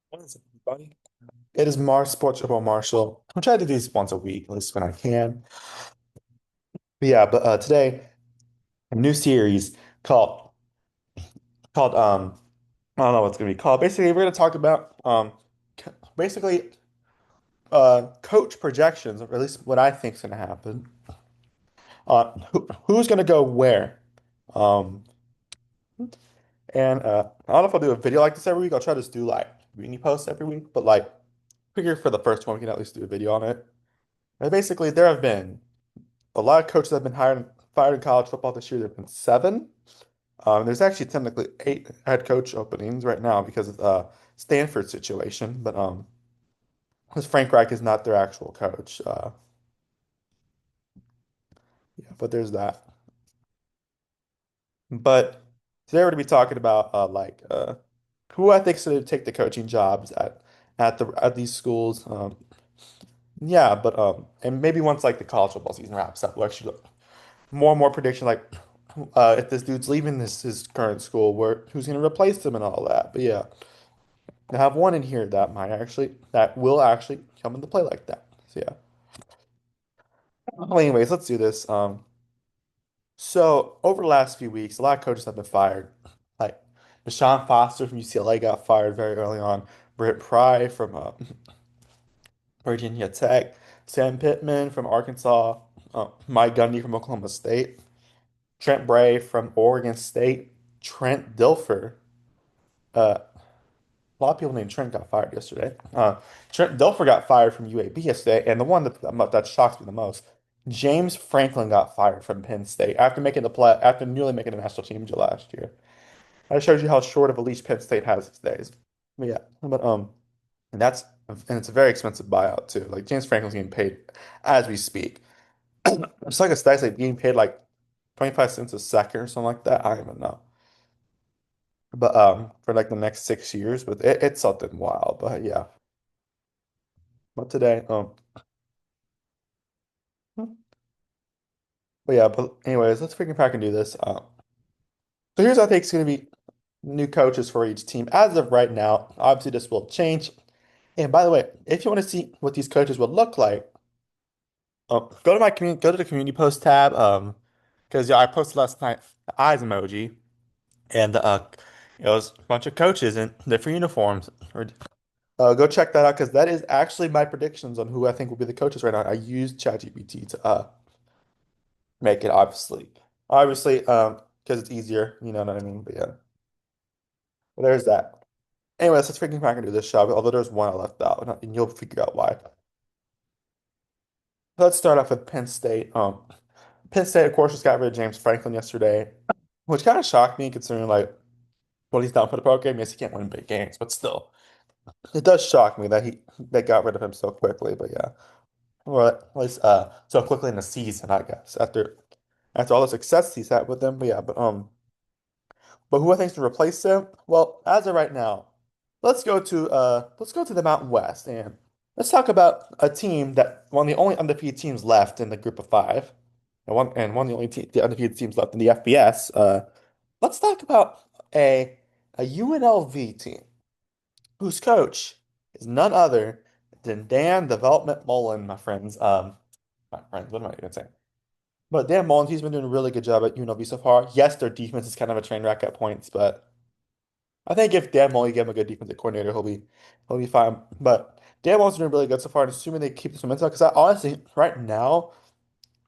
What is it, everybody? It is Mars Sports Football Marshall. I try to do these once a week, at least when I can. But today, a new series called called I don't know what it's gonna be called. Basically, we're gonna talk about basically coach projections, or at least what I think is gonna happen. Who's gonna go where? Um, and I don't know if I'll do a video like this every week. I'll try to just do like mini posts every week, but like figure for the first one we can at least do a video on it. And basically, there have been a lot of coaches that have been fired in college football this year. There have been seven. There's actually technically eight head coach openings right now because of Stanford situation, but because Frank Reich is not their actual coach. Yeah, but there's that. But today we're going to be talking about who I think is going to take the coaching jobs at these schools. And maybe once like the college football season wraps up, we'll actually look more and more prediction like if this dude's leaving his current school, where who's going to replace him and all that. But yeah, I have one in here that will actually come into play like that. So yeah. Well, anyways, let's do this. So over the last few weeks, a lot of coaches have been fired. Like Deshaun Foster from UCLA got fired very early on. Britt Pry from Virginia Tech. Sam Pittman from Arkansas. Mike Gundy from Oklahoma State. Trent Bray from Oregon State. Trent Dilfer. Uh, A lot of people named Trent got fired yesterday. Trent Dilfer got fired from UAB yesterday, and the one that shocks me the most, James Franklin got fired from Penn State after nearly making a national team last year. That shows you how short of a leash Penn State has these days. But yeah, but and that's and it's a very expensive buyout too. Like James Franklin's getting paid as we speak. It's like a stats like being paid like 25 cents a second or something like that. I don't even know. But for like the next 6 years, but it's something wild. But yeah. But today, but anyways, let's freaking crack and do this. So here's what I think is going to be new coaches for each team. As of right now, obviously this will change. And by the way, if you want to see what these coaches would look like, go to the community post tab. Because yeah, I posted last night the eyes emoji, and it was a bunch of coaches in different uniforms. Go check that out because that is actually my predictions on who I think will be the coaches right now. I used ChatGPT to make it obviously because it's easier, you know what I mean? But yeah, well, there's that. Anyways, let's freaking crack into this shot. Although there's one I left out, and you'll figure out why. Let's start off with Penn State. Penn State, of course, just got rid of James Franklin yesterday, which kind of shocked me considering like what he's done for the program. Yes, he can't win big games, but still, it does shock me that they got rid of him so quickly. But yeah, or at least so quickly in the season, I guess after all the success he's had with them. But who I think is to replace him? Well, as of right now, let's go to the Mountain West and let's talk about a team that one of the only undefeated teams left in the group of five, and one of the only the undefeated teams left in the FBS. Let's talk about a UNLV team whose coach is none other than Dan Development Mullen, my friends. What am I even saying? But Dan Mullen, he's been doing a really good job at UNLV so far. Yes, their defense is kind of a train wreck at points, but I think if Dan Mullen give him a good defensive coordinator, he'll be fine. But Dan Mullen's doing really good so far, and assuming they keep this momentum, because I honestly, right now,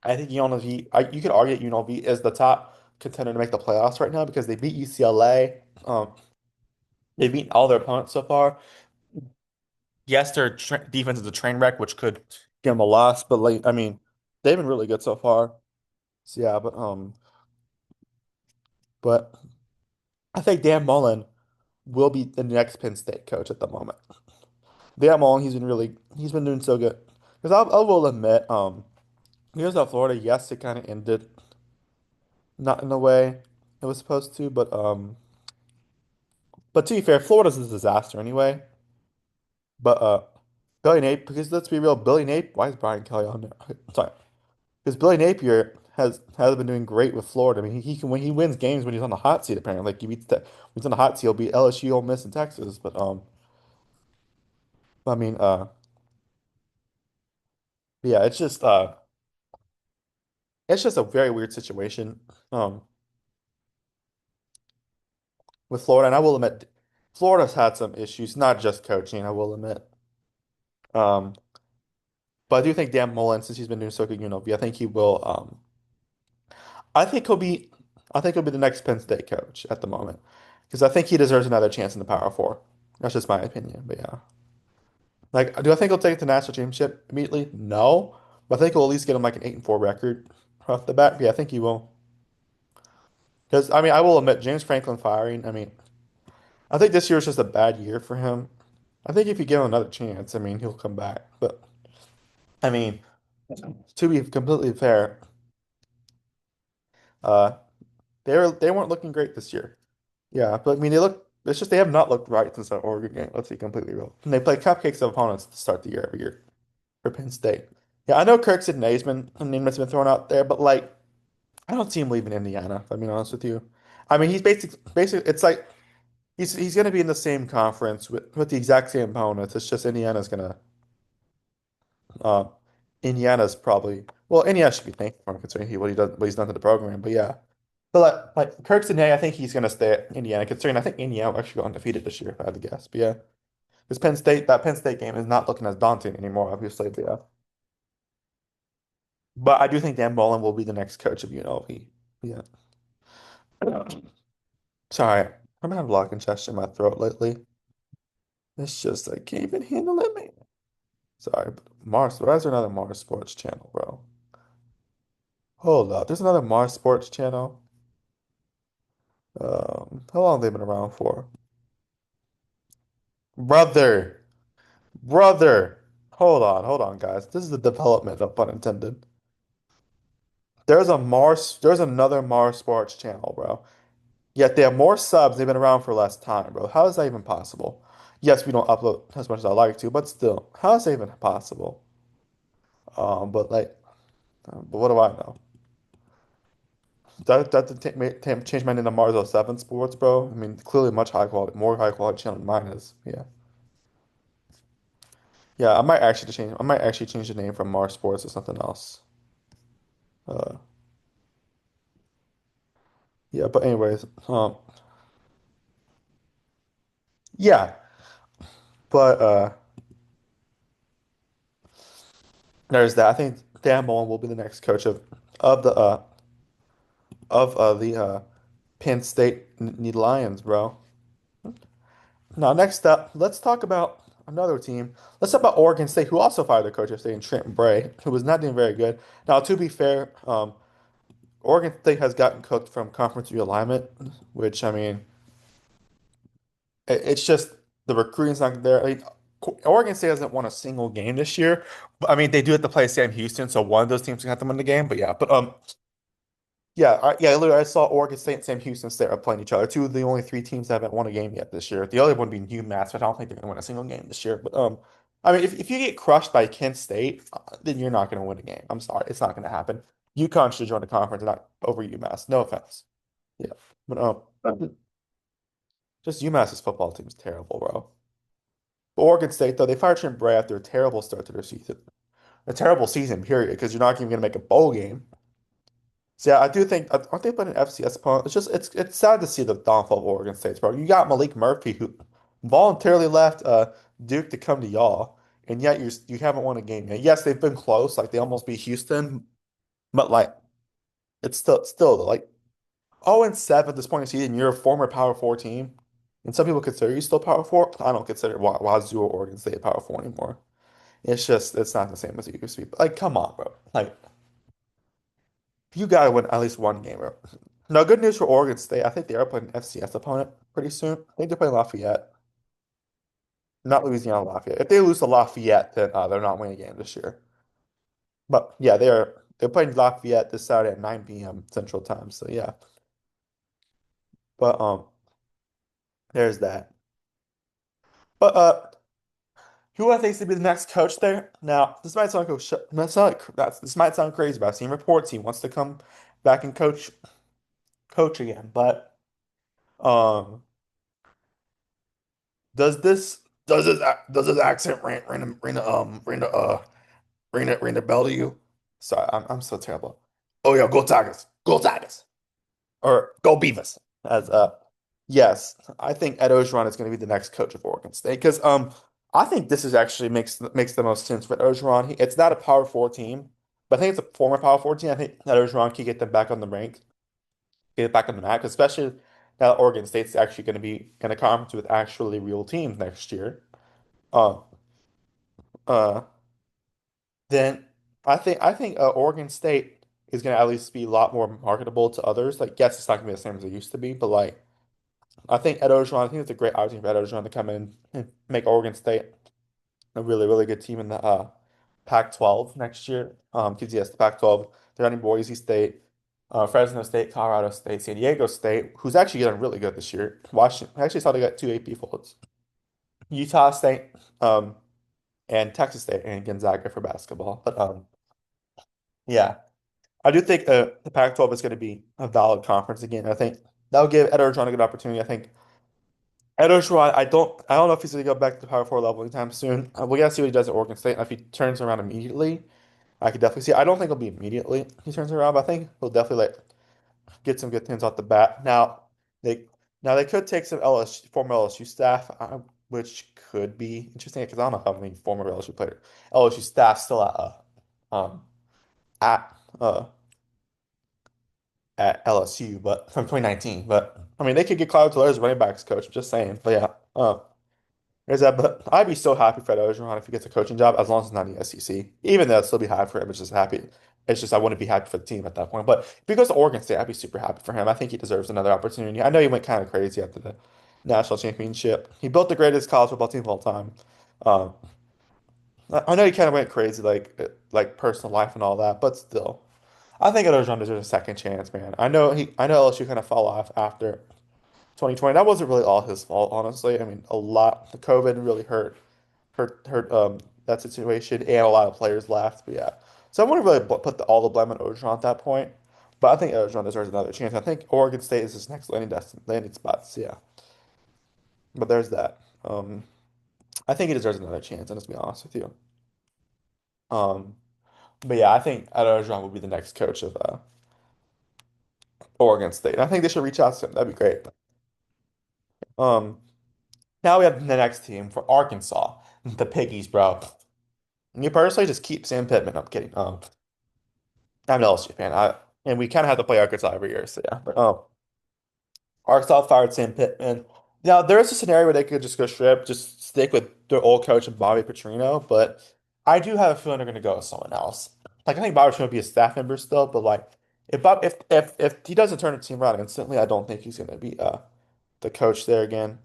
I think you could argue that UNLV is the top contender to make the playoffs right now because they beat UCLA. They beat all their opponents so far. Yes, their defense is a train wreck, which could give them a loss, but like I mean, they've been really good so far. So yeah, but I think Dan Mullen will be the next Penn State coach at the moment. Dan Mullen, he's been doing so good. Because I will admit, here's at Florida, yes, it kind of ended not in the way it was supposed to, but to be fair, Florida's a disaster anyway. But Billy Napier, because let's be real, Billy Napier, why is Brian Kelly on there? Sorry, because Billy Napier has been doing great with Florida. I mean, he can when he wins games when he's on the hot seat. Apparently, like when he's on the hot seat, he'll beat LSU, Ole Miss, and Texas. But I mean, yeah, it's just a very weird situation um with Florida, and I will admit Florida's had some issues, not just coaching, I will admit. Um, but I do think Dan Mullen, since he's been doing so good, I think he will I think he'll be I think he'll be the next Penn State coach at the moment. Because I think he deserves another chance in the Power Four. That's just my opinion, but yeah. Like, do I think he'll take the national championship immediately? No. But I think he'll at least get him like an 8-4 record off the bat. Yeah, I think he will. Because I mean, I will admit James Franklin firing, I mean, I think this year is just a bad year for him. I think if you give him another chance, I mean, he'll come back. But I mean, to be completely fair, uh, they weren't looking great this year. Yeah, but I mean, it's just they have not looked right since that Oregon game. Let's be completely real. And they play cupcakes of opponents to start the year every year for Penn State. Yeah, I know Kirk's Naismith, a name that's been thrown out there, but like, I don't see him leaving Indiana, if I'm being honest with you. I mean, he's basically, it's like he's going to be in the same conference with the exact same opponents. It's just Uh, Indiana's probably well, Indiana should be thankful for him considering what he's done to the program. But yeah, but like Kirk's Indiana, I think he's going to stay at Indiana considering I think Indiana will actually go undefeated this year if I had to guess. But yeah, because Penn State game is not looking as daunting anymore, obviously. But yeah, but I do think Dan Mullen will be the next coach of UNLV. Yeah. Sorry, I'm having a lot of congestion in my throat lately. It's just I can't even handle it, man. Sorry, but why is there another Mars Sports channel, bro? Hold up, there's another Mars Sports channel. How long have they been around for? Brother, brother. Hold on, guys. This is the development, no pun intended. There's another Mars Sports channel, bro. Yet they have more subs. They've been around for less time, bro. How is that even possible? Yes, we don't upload as much as I like to, but still, how is that even possible? But like, but what do I know? That change my name to Mars 07 Sports, bro. I mean, clearly much more high quality channel than mine is. Yeah. Yeah, I might actually change the name from Mars Sports to something else. Uh, yeah, but anyways, yeah, but there's that. I think Dan Mullen will be the next coach of the Penn State Lions, bro. Now, next up, let's talk about another team. Let's talk about Oregon State, who also fired their coach yesterday, in Trent Bray, who was not doing very good. Now, to be fair, Oregon State has gotten cooked from conference realignment, which I mean, it's just the recruiting's not there. I mean, Oregon State hasn't won a single game this year. But, I mean, they do have to play Sam Houston, so one of those teams can have to win the game. But yeah, literally, I saw Oregon State and Sam Houston State are playing each other. Two of the only three teams that haven't won a game yet this year. The other one being UMass, but I don't think they're going to win a single game this year. But I mean, if you get crushed by Kent State, then you're not going to win a game. I'm sorry, it's not going to happen. UConn should join the conference, not over UMass. No offense. Yeah, but just UMass's football team is terrible, bro. But Oregon State, though, they fired Trent Bray after a terrible start to their season. A terrible season, period, because you're not even going to make a bowl game. So yeah, I do think aren't they playing an FCS opponent? It's sad to see the downfall of Oregon State, bro. You got Malik Murphy who voluntarily left Duke to come to y'all, and yet you haven't won a game yet. Yes, they've been close, like they almost beat Houston, but like it's still like 0-7 at this point in the season. You're a former Power Four team, and some people consider you still Power Four. I don't consider Wazoo or Oregon State Power Four anymore. It's not the same as it used to be. But like, come on, bro. Like you gotta win at least one game, bro. No, good news for Oregon State. I think they are playing an FCS opponent pretty soon. I think they're playing Lafayette, not Louisiana Lafayette. If they lose to Lafayette, then they're not winning a game this year. But yeah, they're playing Lafayette this Saturday at 9 p.m. Central Time. So yeah. But there's that. But who I think is to be the next coach there? Now, this might sound crazy, but I've seen reports he wants to come back and coach again. But um does does his accent ring a bell to you? Sorry, I'm so terrible. Oh yeah, go Tigers, go Tigers, or go Beavers. As yes, I think Ed Orgeron is going to be the next coach of Oregon State because I think this is actually makes the most sense for Ed Orgeron. It's not a Power Four team, but I think it's a former Power Four team. I think Ed Orgeron can get them back on the rank, get it back on the map, especially now that Oregon State's actually going to be in a conference with actually real teams next year. Uh, uh, then I think Oregon State is going to at least be a lot more marketable to others. Like, yes, it's not going to be the same as it used to be, but like I think Ed Orgeron, I think it's a great opportunity for Ed Orgeron to come in and make Oregon State a really, really good team in the Pac-12 next year. Because yes, the Pac-12, they're running Boise State, Fresno State, Colorado State, San Diego State, who's actually getting really good this year. Washington, I actually saw they got two AP votes. Utah State, um, and Texas State and Gonzaga for basketball. But yeah, I do think the Pac-12 is going to be a valid conference again. I think that'll give Ed Orgeron a good opportunity. I think Ed Orgeron, I don't know if he's going to go back to the Power Four level anytime soon. We got to see what he does at Oregon State. And if he turns around immediately, I could definitely see. I don't think it'll be immediately he turns around, but I think he'll definitely like get some good things off the bat. They they could take some former LSU staff, which could be interesting because I don't know how many former LSU staff still um at uh at LSU, but from 2019. But I mean, they could get Clyde Taylor as running backs coach. Just saying. But yeah, there's that. But I'd be so happy for Ed Orgeron if he gets a coaching job, as long as it's not in the SEC. Even though I'd still be happy for him. It's just happy. It's just I wouldn't be happy for the team at that point. But if he goes to Oregon State, I'd be super happy for him. I think he deserves another opportunity. I know he went kind of crazy after the national championship. He built the greatest college football team of all time. Um, I know he kind of went crazy, like personal life and all that, but still. I think Orgeron deserves a second chance, man. I know LSU kind of fell off after 2020. That wasn't really all his fault, honestly. I mean, a lot the COVID really hurt that situation, and a lot of players left. But yeah, so I wouldn't really put all the blame on Orgeron at that point. But I think Orgeron deserves another chance. I think Oregon State is his next landing spot. So yeah, but there's that. I think he deserves another chance. And let's be honest with you. Um, but yeah, I think Orgeron will be the next coach of Oregon State. And I think they should reach out to him. That'd be great. Um, Now we have the next team for Arkansas, the Piggies, bro. Me personally, just keep Sam Pittman. I'm kidding. I'm an LSU fan. And we kind of have to play Arkansas every year, so yeah. But Arkansas fired Sam Pittman. Now there's a scenario where they could just go strip, just stick with their old coach and Bobby Petrino, but I do have a feeling they're gonna go with someone else. Like I think Bobby Petrino will be a staff member still, but like if he doesn't turn the team around instantly, I don't think he's gonna be the coach there again.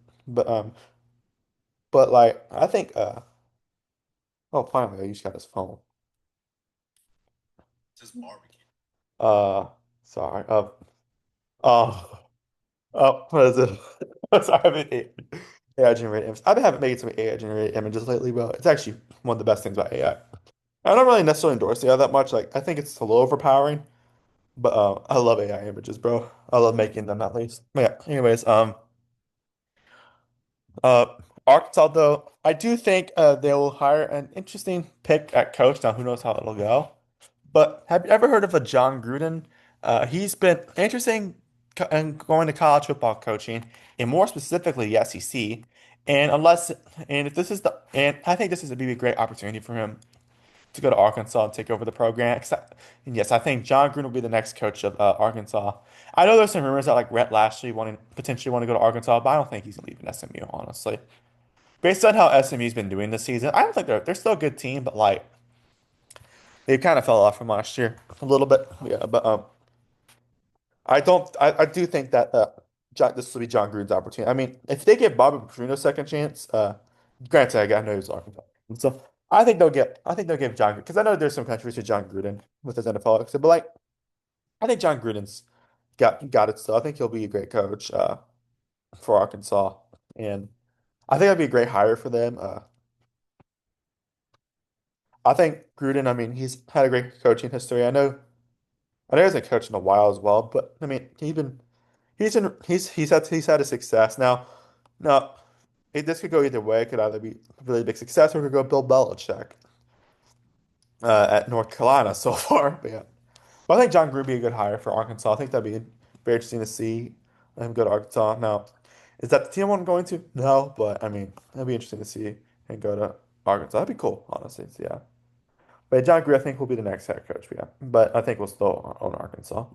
But like I think oh, finally, I just got his phone. Uh, sorry. Oh, what is it? Sorry, I've been AI generated images. I've been having making some AI generated images lately, bro. It's actually one of the best things about AI. I don't really necessarily endorse AI that much. Like, I think it's a little overpowering, but I love AI images, bro. I love making them at least. But yeah. Anyways, Uh, Arkansas, though, I do think they will hire an interesting pick at coach. Now, who knows how it'll go? But have you ever heard of a John Gruden? He's been interesting in going to college football coaching, and more specifically the SEC. And unless, and if this is the, and I think this is be a great opportunity for him to go to Arkansas and take over the program. And yes, I think John Gruden will be the next coach of Arkansas. I know there's some rumors that like Rhett Lashlee wanting potentially want to go to Arkansas, but I don't think he's leaving SMU, honestly. Based on how SMU's been doing this season, I don't think they're still a good team, but like they kind of fell off from last year a little bit. Yeah, but I do think that this will be John Gruden's opportunity. I mean, if they give Bobby Petrino a second chance, granted, I know he's Arkansas, so I think they'll give John Gruden because I know there's some countries to John Gruden with his NFL exit, but like I think John Gruden's got it still. I think he'll be a great coach for Arkansas, and I think that'd be a great hire for them. I think Gruden, I mean, he's had a great coaching history. I know he hasn't coached in a while as well, but I mean, he's had a success now. Now, this could go either way. It could either be a really big success or it could go Bill Belichick at North Carolina so far. But yeah, but I think John Gruden be a good hire for Arkansas. I think that'd be very interesting to see him go to Arkansas. Now, is that the team I'm going to? No, but I mean, it'd be interesting to see him go to Arkansas. That'd be cool, honestly. So, yeah. But John Gruden, I think, will be the next head coach. Yeah. But I think we'll still own Arkansas.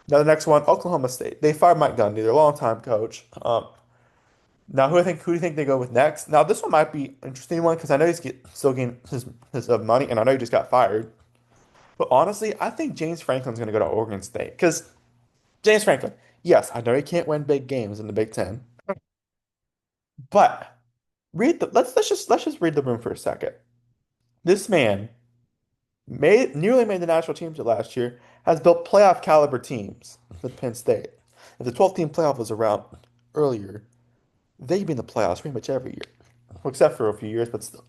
Now, the next one, Oklahoma State. They fired Mike Gundy, their longtime coach. Now, who do you think they go with next? Now, this one might be an interesting one because I know still getting his money, and I know he just got fired. But honestly, I think James Franklin's going to go to Oregon State because James Franklin, yes, I know he can't win big games in the Big Ten, but let's just read the room for a second. This man nearly made the national teams last year, has built playoff caliber teams with Penn State. If the 12 team playoff was around earlier, they'd be in the playoffs pretty much every year, well, except for a few years, but still.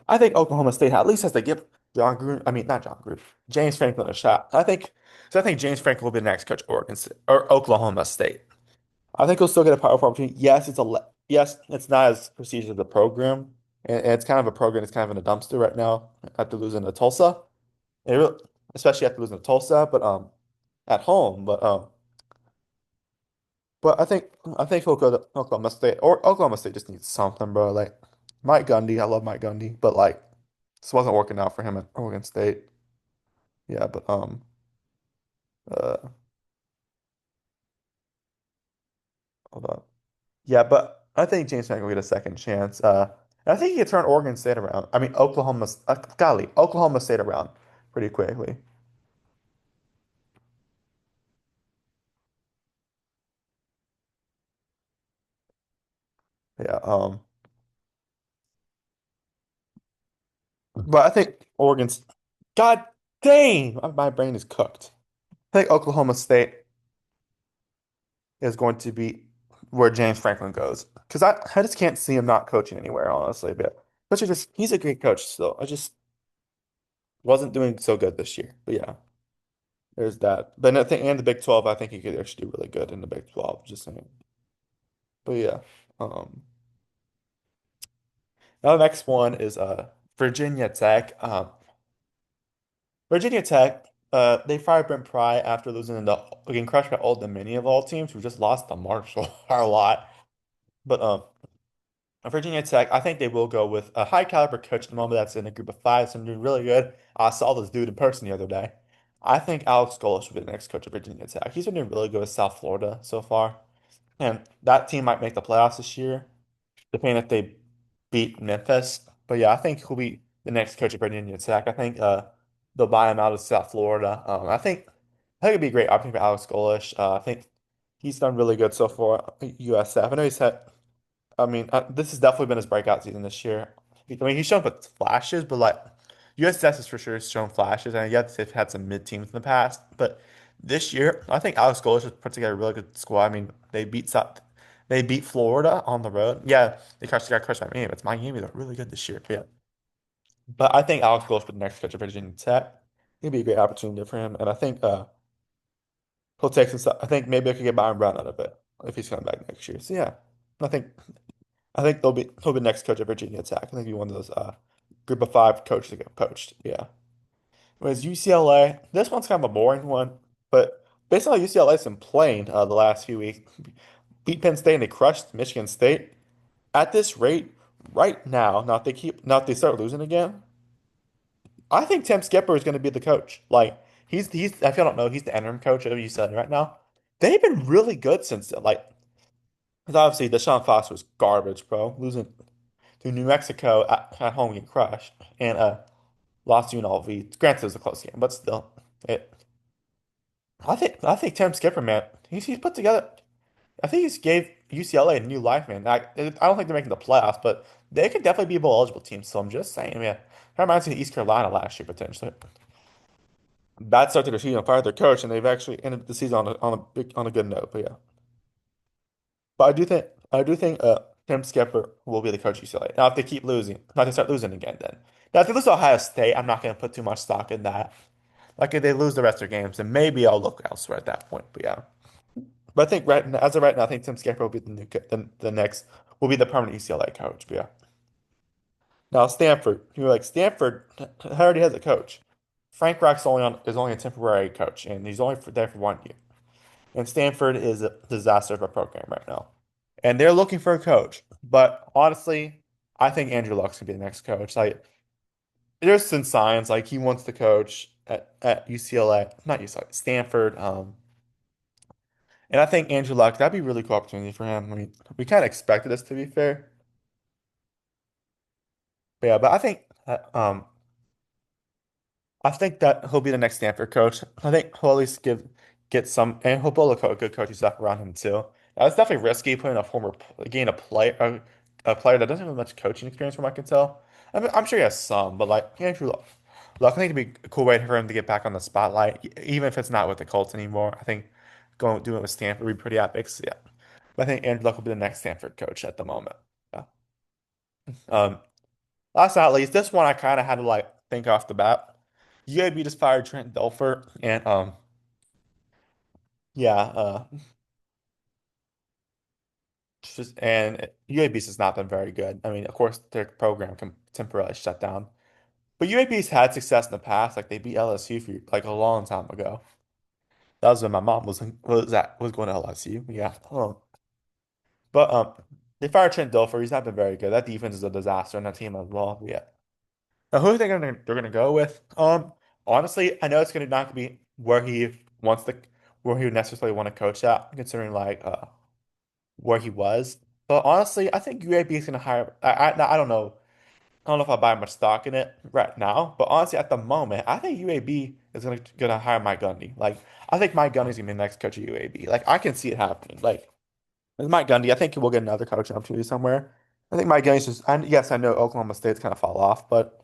I think Oklahoma State at least has to give John Gruden, I mean, not John Gruden, James Franklin a shot. I think James Franklin will be the next coach of Oregon State, or Oklahoma State. I think he'll still get a Power 4 opportunity. Yes, it's not as prestigious as the program, and it's kind of a program that's kind of in a dumpster right now after losing to Tulsa. It really, especially after losing to Tulsa, but at home. But I think he'll go to Oklahoma State, or Oklahoma State just needs something, bro. Like Mike Gundy, I love Mike Gundy, but like this wasn't working out for him at Oregon State. Yeah, but uh hold on. Yeah, but I think James Franklin will get a second chance. And I think he can turn Oregon State around. I mean Oklahoma State around pretty quickly. Yeah. But I think Oregon's God dang, my brain is cooked. I think Oklahoma State is going to be where James Franklin goes. Because I just can't see him not coaching anywhere, honestly. But just he's a great coach still. I just wasn't doing so good this year. But yeah, there's that. But I think and the Big 12, I think he could actually do really good in the Big 12. Just saying. But yeah. Um Now the next one is Virginia Tech. Virginia Tech, they fired Brent Pry after losing getting crushed by Old Dominion of all teams, who just lost to Marshall a lot. But Virginia Tech, I think they will go with a high caliber coach at the moment that's in a group of five, so doing really good. I saw this dude in person the other day. I think Alex Golesh will be the next coach of Virginia Tech. He's been doing really good with South Florida so far. And that team might make the playoffs this year, depending if they beat Memphis. But yeah, I think he'll be the next coach of Virginia Tech. I think they'll buy him out of South Florida. I think it'd be a great opportunity for Alex Golesh. I think he's done really good so far at USF. I know he's had I mean, this has definitely been his breakout season this year. I mean, he's shown but flashes, but like USS is for sure shown flashes, and yes, they've had some mid teams in the past, but this year, I think Alex Golesh has put together a really good squad. I mean, they beat Florida on the road. Yeah, got crushed by Miami, but Miami they're really good this year. Yeah, but I think Alex Golesh with the next coach of Virginia Tech, it'd be a great opportunity for him, and I think he'll take some. I think maybe I could get Byron Brown out of it if he's coming back next year. So yeah, I think. I think he'll be next coach at Virginia Tech. I think he'll be one of those group of five coaches that get poached. Yeah. Whereas UCLA, this one's kind of a boring one, but based on how UCLA's been playing the last few weeks, beat Penn State and they crushed Michigan State. At this rate, right now if they start losing again, I think Tim Skipper is going to be the coach. Like he's if you don't know, he's the interim coach of UCLA right now. They've been really good since then. Like, because obviously Deshaun Foster was garbage, bro. Losing to New Mexico at home getting crushed and lost to UNLV. Granted, it was a close game, but still, it. I think Tim Skipper, man, he's put together. I think he's gave UCLA a new life, man. I don't think they're making the playoffs, but they could definitely be a bowl eligible team. So I'm just saying, man. That reminds me of East Carolina last year potentially. Bad start to their season, fired their coach, and they've actually ended the season on a good note. But yeah, but I do think Tim Skipper will be the coach of UCLA. Now, if they keep losing, not if they start losing again, then now if they lose to Ohio State, I'm not going to put too much stock in that. Like if they lose the rest of their games, then maybe I'll look elsewhere at that point. But yeah, But I think right now, as of right now, I think Tim Schafer will be the next will be the permanent UCLA coach. But yeah. Now Stanford, you're like Stanford already has a coach. Frank Reich's only a temporary coach, and he's only there for 1 year. And Stanford is a disaster of a program right now. And they're looking for a coach. But honestly, I think Andrew Luck's gonna be the next coach. Like there's some signs like he wants to coach at UCLA, not UCLA, Stanford. And I think Andrew Luck, that'd be a really cool opportunity for him. I mean, we kind of expected this to be fair. But yeah, but I think that he'll be the next Stanford coach. I think he'll at least get some, and he'll build a good coaching staff around him too. Now, it's definitely risky putting getting a player that doesn't have much coaching experience, from what I can tell. I'm sure he has some, but like Andrew Luck, I think it'd be a cool way for him to get back on the spotlight, even if it's not with the Colts anymore. I think doing it with Stanford would be pretty epic. So, yeah, but I think Andrew Luck will be the next Stanford coach at the moment. Yeah. Um, Last but not least, this one I kind of had to like think off the bat. UAB just fired Trent Dilfer, and yeah, just and UAB's has not been very good. I mean, of course, their program can temporarily shut down, but UAB's had success in the past. Like they beat LSU for like a long time ago. That was when my mom was going to LSU. Yeah, but they fired Trent Dilfer. He's not been very good. That defense is a disaster, and that team as well. Yeah. Now, who are they're gonna go with? Honestly, I know it's gonna not be wants to where he would necessarily want to coach at, considering like where he was. But honestly, I think UAB is gonna hire. I don't know. I don't know if I buy much stock in it right now. But honestly, at the moment, I think UAB is gonna hire Mike Gundy. Like I think Mike Gundy's gonna be the next coach of UAB. Like I can see it happening. Like with Mike Gundy, I think we'll get another coaching opportunity somewhere. I think Mike Gundy's just, yes, I know Oklahoma State's kind of fall off, but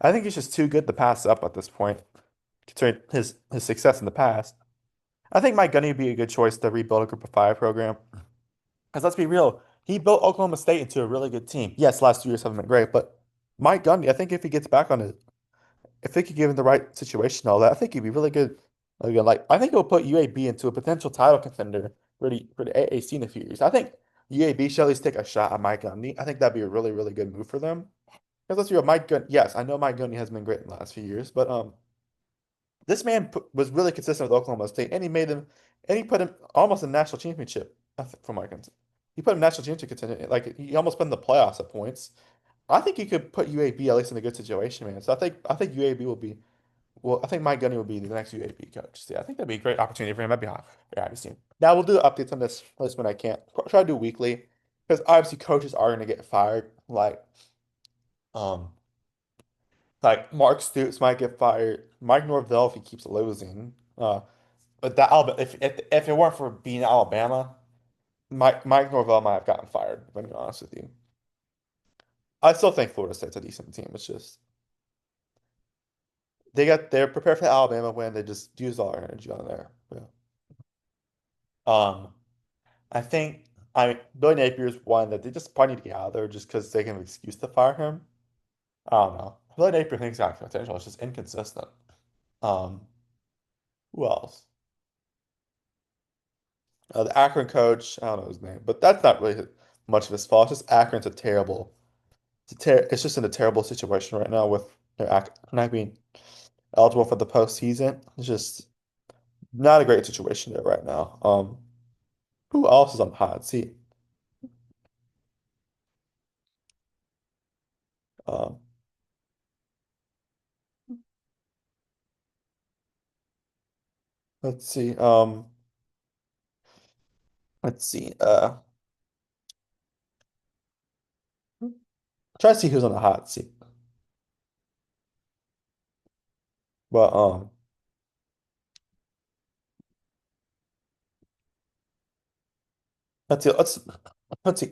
I think he's just too good to pass up at this point, considering his success in the past. I think Mike Gundy would be a good choice to rebuild a Group of Five program. Because let's be real, he built Oklahoma State into a really good team. Yes, last 2 years haven't been great, but Mike Gundy, I think if he gets back on it, if they could give him the right situation, and all that, I think he'd be really good. Again, like I think it'll put UAB into a potential title contender for the AAC in a few years. I think UAB should at least take a shot at Mike Gundy. I think that'd be a really, really good move for them. Because let's be real, Mike Gundy, yes, I know Mike Gundy has been great in the last few years, but this man was really consistent with Oklahoma State, and he put him almost in national championship. From my concern, he put him in national championship contender. Like he almost put in the playoffs at points. I think he could put UAB at least in a good situation, man. So I think UAB will be well. I think Mike Gundy will be the next UAB coach. So yeah, I think that'd be a great opportunity for him. That'd be hot. Yeah, I've seen. Now we'll do updates on this when I can't. Try to do weekly because obviously coaches are going to get fired. Um, like Mark Stoops might get fired. Mike Norvell if he keeps losing. But that Alabama, if it weren't for being Alabama, Mike Norvell might have gotten fired. If I'm being honest with you, I still think Florida State's a decent team. It's just they're prepared for the Alabama win. They just used all their energy on there. Yeah. Um, I think Billy Napier's one that they just probably need to get out of there just because they can have an excuse to fire him. I don't know. Billy Napier thinks he's got potential. It's just inconsistent. Um, who else? The Akron coach. I don't know his name, but that's not really much of his fault. It's just Akron's a terrible. It's just in a terrible situation right now with not being eligible for the postseason. It's just not a great situation there right now. Who else is on the hot seat? Um, let's see. Let's see. Try to see who's on the hot seat. But let's see. Let's see.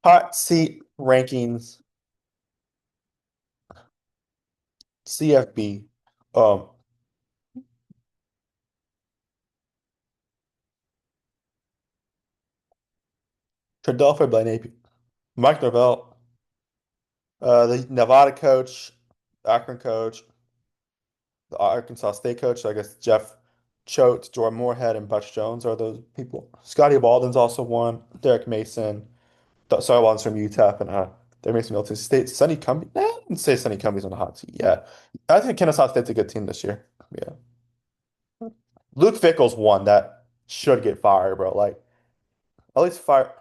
Hot seat rankings. CFB. Um, Tridelphia Blaney, Mike Norvell, the Nevada coach, Akron coach, the Arkansas State coach. I guess Jeff. Choate, Jordan Moorhead, and Butch Jones are those people. Scotty Baldwin's also one. Derek Mason. Sorry, Baldwin's from UTEP, and Derek Mason, Milton State. Sonny Cumbie. Nah, I wouldn't say Sonny Cumbie's on the hot seat. Yeah, I think Kennesaw State's a good team this year. Yeah. Luke Fickle's one that should get fired, bro. Like, at least fire.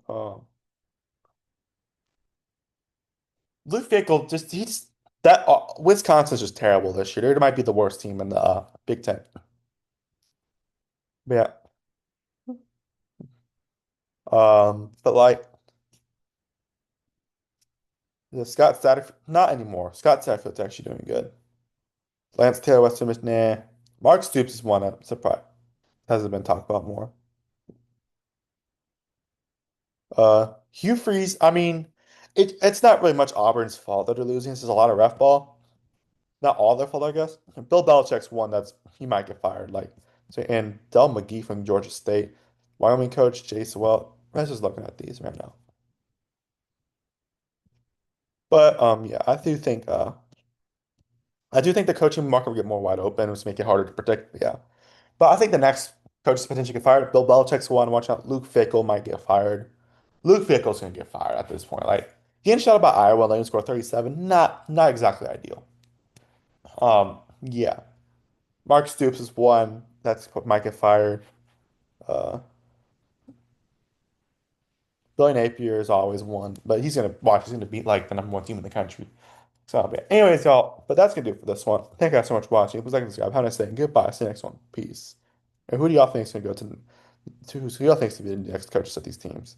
Um, Luke Fickle that Wisconsin's just terrible this year. They might be the worst team in the Big Ten. But yeah. But like Scott Satterfield, not anymore. Scott Satterfield's actually doing good. Lance Taylor, Western Michigan, nah. Mark Stoops is one I'm surprised hasn't been talked about more. Hugh Freeze, I mean, it's not really much Auburn's fault that they're losing. This is a lot of ref ball. Not all their fault, I guess. Bill Belichick's one that's he might get fired. Like so, and Del McGee from Georgia State, Wyoming coach Jay Sewell. I was just looking at these right now. But yeah, I do think the coaching market will get more wide open, which make it harder to predict. Yeah. But I think the next coach is potentially get fired. Bill Belichick's one. Watch out. Luke Fickle might get fired. Luke Fickle's gonna get fired at this point. Like he didn't shout about Iowa letting him score 37. Not exactly ideal. Yeah. Mark Stoops is one. That's what might get fired. Uh Billy Napier is always one, but he's gonna beat like the number one team in the country. So yeah. Anyways, y'all, but that's gonna do it for this one. Thank you guys so much for watching. It was like this guy. Have a nice day. Goodbye. See you next one. Peace. And who do y'all think is gonna go to who do y'all think is gonna be the next coaches of these teams?